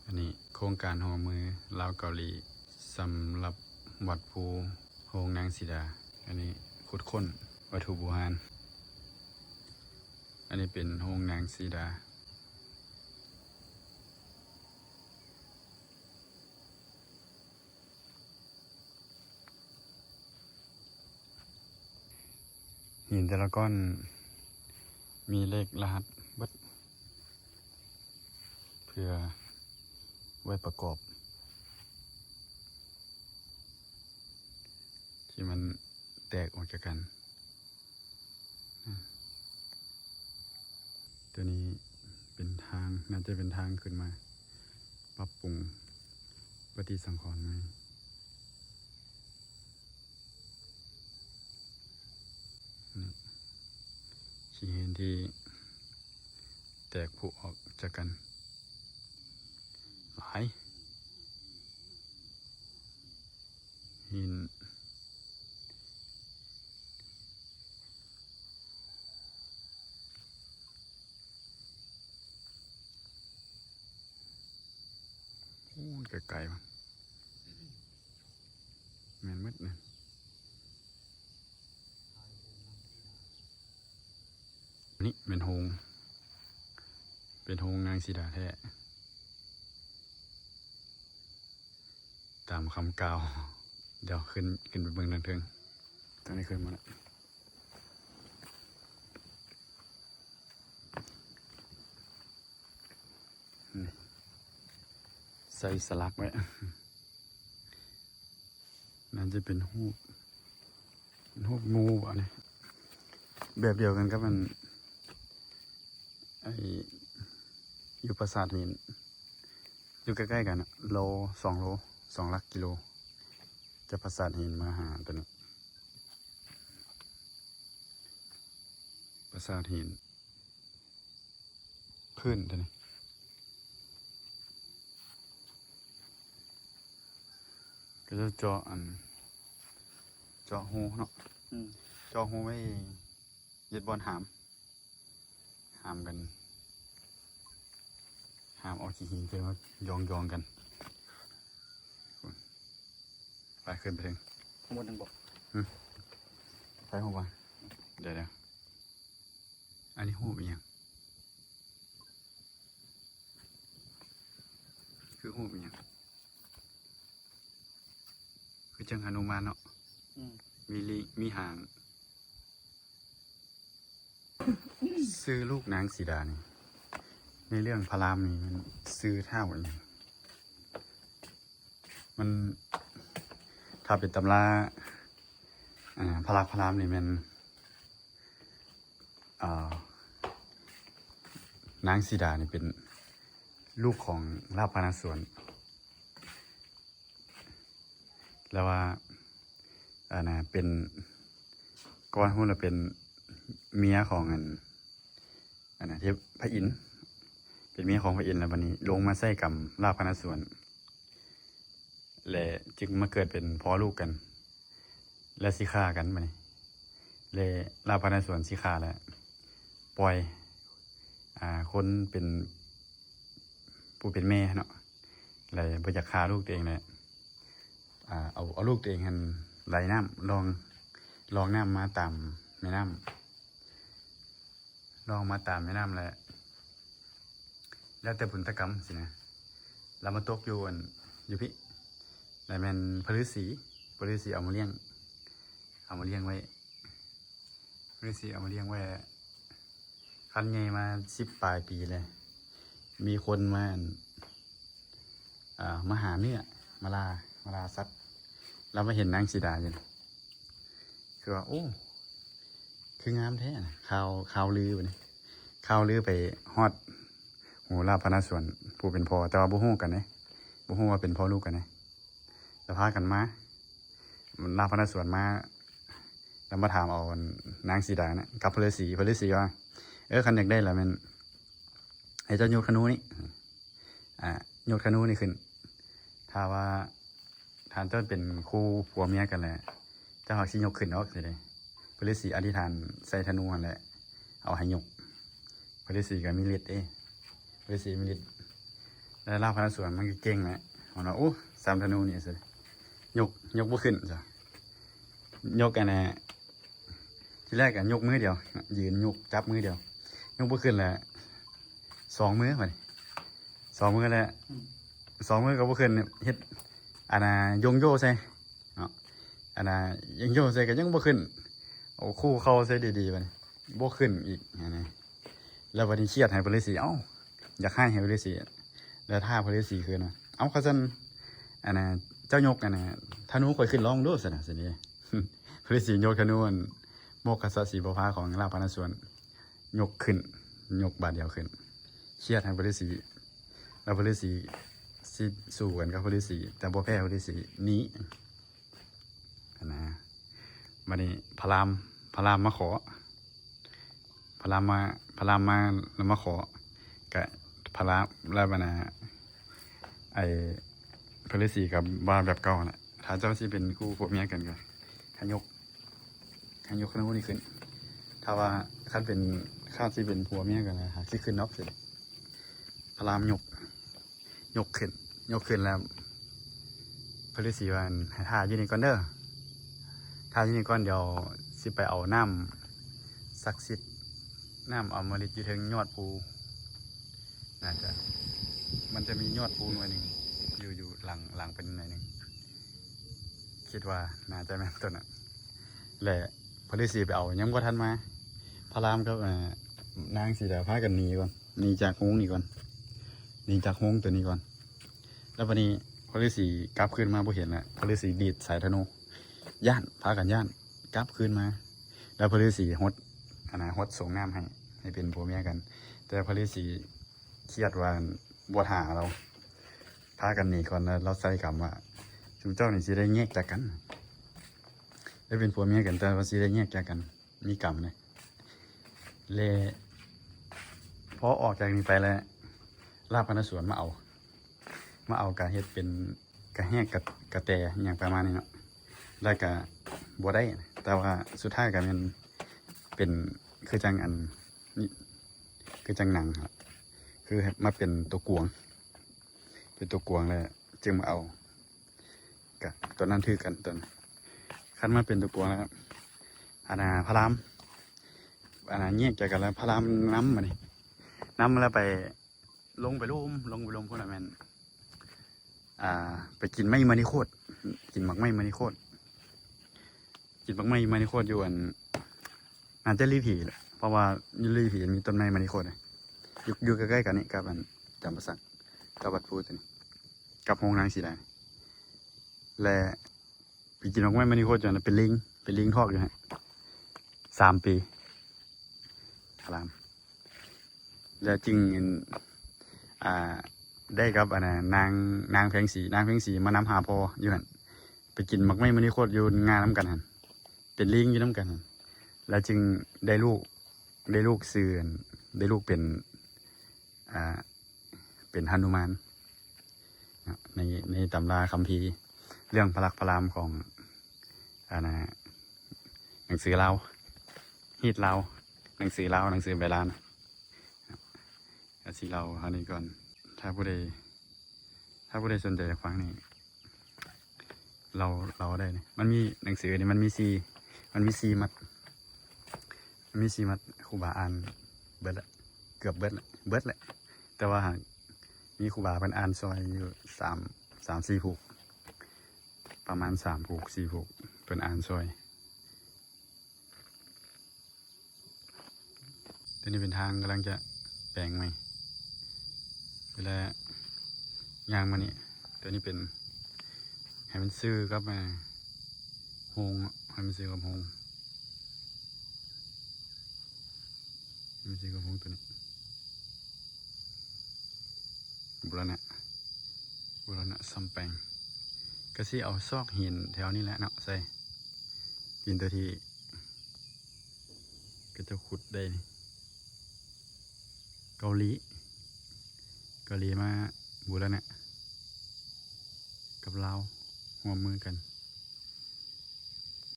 อันนี้โครงการหอมือลาวเกาหลีสำหรับวัดภูโฮงนางสีดาอันนี้ขุดค้นวัตถุโบราณอันนี้เป็นโฮงนางสีดาหินแต่ละก้อนมีเลขรหัสเบิดเพื่อไว้ประกอบที่มันแตกออกจากกันตัวนี้เป็นทางน่าจะเป็นทางขึ้นมาปรับปรุงปฏิสังขรณ์ใหม่ขี้เห็นที่แตกผุออกจากกันหลายหินโอ้ไกลๆวะแม่นมืดนะนี่เป็นโฮงนางสีดาแท้ตามคำกล่าวเดี๋ยวขึ้นไปเบิ่งดังเทิงตอนนี้ขึ้นมาแล้วใส่สลักไว้นั่นจะเป็นหูปงูอ่ะนี่แบบเดียวกันกับมันอยู่ปราสาทหินอยู่ใกล้ๆกันโล2 หลักกิโลจะปราสาทหินมาหาตัวนี้ปราสาทหินพื้นตัวนี้ก็จะเจาะหูเนาะเจาะหูไว้ยึดบอลหามกันหามออกขี้หินไปมายองกันไปขึ้นไปถึงข้างบนทั้งบกไปหัวเดี๋ยวอันนี้หูเป็นยังคือหูเป็นยังคือจังหนุมานเนาะมีหางซื้อลูกนางสีดานี่ในเรื่องพระรามนี่มันซื้อเท่าอย่างมันถ้าเป็นตำราพระรามนี่มันนางสีดานี่เป็นลูกของราพนสวนแล้วว่าเป็นก้อนหุ้นเป็นเมียของที่พระอินทร์เป็นเมียของพระอินทร์แล้ววันนี้ลงมาใส่กับราพนสวนและจึงมาเกิดเป็นพ่อลูกกันและสิฆ่ากันมานี่และราพนสวนสิฆ่าแล้วปล่อยคนเป็นผู้เป็นแม่เนาะเลยบ่อยากฆ่าลูกตัวเองเลยเอาลูกตัวเองหันไหลน้ำลองน้ำมาตามแม่น้ำลองมาตามแม่น้ำแล้วแต่ผลตกรรมสินะเรามาตกอยู่พี่แต่แม่นพฤษีเอามาเลี้ยงไว้พฤษีเอามาเลี้ยงไว้คันใหญ่มา10 ปลายปีเลยมีคนมาหาเนื้อมาลาสัตว์เรามาเห็นนางสีดาอยู่คือว่าโอ้คืองามแท้นะข่าวลือไปนี่ข่าวลือไปฮอดหูราพนสวนผู้เป็นพ่อแต่ว่าบ่ฮู้กันนะบ่ฮู้ว่าเป็นพ่อลูกกันนะแล้วพากันมาราพนสวนมาแล้วมาถามเอานางสีดานะกับพฤษีว่าคันอยากได้แล้วมันให้เจ้าโยนคนูนี่โยนคนูนี่ขึ้นถ้าว่าทานต้นเป็นคู่ผัวเมียกันแหละเจ้าหักสิยกขึ้นออกเลยพฤษีอธิษฐานใส่ธนูนั่นแหละเอาให้ยกพฤษีกับมิลิตพฤษีมิลิต แล้วลาวพนัสสวนมันก็เก่งแหละของเราโอ้สามธนูนี่สิยกบ่ขึ้นจ้ะยกกันนะที่แรกกันยกมือเดียวยืนยกจับมือเดียวยกบ่ขึ้นแหละ2 มือไป2 มือแล้ว2 มือก็บ่ขึ้นเฮ็ดอันน่ะยงโยใส่เนาะอันน่ะยงโยใส่ก็ยังบ่ขึ้นโอ้คู่เข้าใส่ดีๆบัดนี้บ่ขึ้นอีกอันนี้แล้วบัดนี้เครียดให้เพิ่นเลยสิเอ้าอยากให้เพิ่นเลยสิแล้วท่าเพิ่นเลยสิคือนะเอ้าเขาซั่นอันน่ะเจ้ายกอันน่ะธนูค่อยขึ้นลองดูซั่นน่ะสินี่ เพิ่นเลยสิยกธนูอันโมกขสสีบภาของลาวพนัสสวนยกขึ้นยกบาดเดียวขึ้นเครียดให้เพิ่นเลยสิแล้วเพิ่นเลยสิสู้กันกับเพิ่นเลยสิแต่บ่แพ้เพิ่นเลยสิหนีนะบัดนี้พระรามมาขอพระรามมาแล้วมาขอกับพระรามแล้วบัดน่ะไอ้เพิ่นเลยสิกับว่าแบบเก่าน่ะถ้าเจ้าสิเป็นคู่ผัวเมียกันก็ให้ยกธนูนี่ขึ้นถ้าว่าคันเป็นข้าสิเป็นผัวเมียกันนะหากสิขึ้นนอกสิพระรามยกขึ้นแล้วเพิ่นเลยสิว่าให้ท่าอยู่นี่ก่อนเด้อท่าอยู่นี่ก่อนเดี๋ยวสิไปเอาน้ำศักดิ์สิทธิ์น้ำอมฤตอยู่ถึงยอดภูน่าจะมันจะมียอดภูหน่อยหนึ่งอยู่หลังเป็นหน่อยหนึ่งคิดว่าน่าจะแม่นต้นน่ะแหละพอดีสีไปเอายังบ่ทันมาพระรามก็นางสีดาพากันหนีก่อนหนีจากฮงนี่ก่อนหนีจากฮงตัวนี้ก่อนแล้ววันนี้พอดีสีกลับขึ้นมาบ่เห็นแล้วพอดีสีดีดสายธนูพากันย่านกลับขึ้นมาแล้วพอดีสีฮดส่งน้ำให้เป็นผัวเมียกันแต่พอดีสีเครียดว่าบวชหาเราพากันหนีก่อนแล้วเราใส่คำว่าชุมเจ้านี่สิได้แยกจากกันได้เป็นผัวเมียกันแต่ว่าสิได้แยกจากกันมีกรรมเลยพอออกจากนี้ไปแล้วลาบพนัสสวนมาเอากะเฮ็ดเป็นกะแหกกะแตอย่างประมาณนี้เนาะแล้วก็บ่ได้แต่ว่าสุดท้ายก็เป็นคือจังอันนี่คือจังหนังครับคือมาเป็นตัวกวงแล้วจึงมาเอากะตัวนั้นถือกันตัวคันมาเป็นตัวกวงแล้วอันน่ะพระรามอันน่ะแยกจากกันแล้วพระรามน้ำมานี่น้ำแล้วไปลงไปลุ่มพวกนั้นแม่นไปกินไม้มานิโคตกินหมักไม้มานิโคตอยู่อันอาจจะรีผีแหละเพราะว่ารีผีมีต้นไม้มานิโคตอยู่ใกล้ๆกันนี่กับอันจำปาสักกับวัดพูตัวนี้กับโรงนางสีดาและไปกินหมักไม้มานิโคตจนเป็นลิงทอกอยู่ฮะ3 ปีพารามแล้วจึงได้กับอันน่ะนางเพียงสีมานำหาพออยู่หันไปกินหมักไม้มานิโคตอยู่งานน้ำกันหันเป็นลิงอยู่น้ำกันหันแล้วจึงได้ลูกซื่อได้ลูกเป็นหนุมานในตำราคัมภีร์เรื่องพระลักษมณ์พระรามของหนังสือเราฮีดเราหนังสือใบลานสีเราเท่านี้ก่อนถ้าผู้ใดสนใจจะฟังนี่เราได้นี่มันมีหนังสือนี่มันมีซีมัดครูบาอ่านเบิดละเกือบเบิดละแต่ว่ามีครูบาเป็นอ่านซอยอยู่3-4 ผูกประมาณ3 ผูก 4 ผูกเป็นอ่านซอยตัวนี้เป็นทางกำลังจะแปลงใหม่เวลายางมานี่ตัวนี้เป็นให้มันซื้อกับโฮงให้มันซื้อกับโฮงตัวนี้บุรณะซ้ำแปลงก็สิเอาซอกหินแถวนี้แหละเนาะใส่หินตัวที่ก็จะขุดได้เกาหลีมาบุรณะกับลาวร่วมมือกัน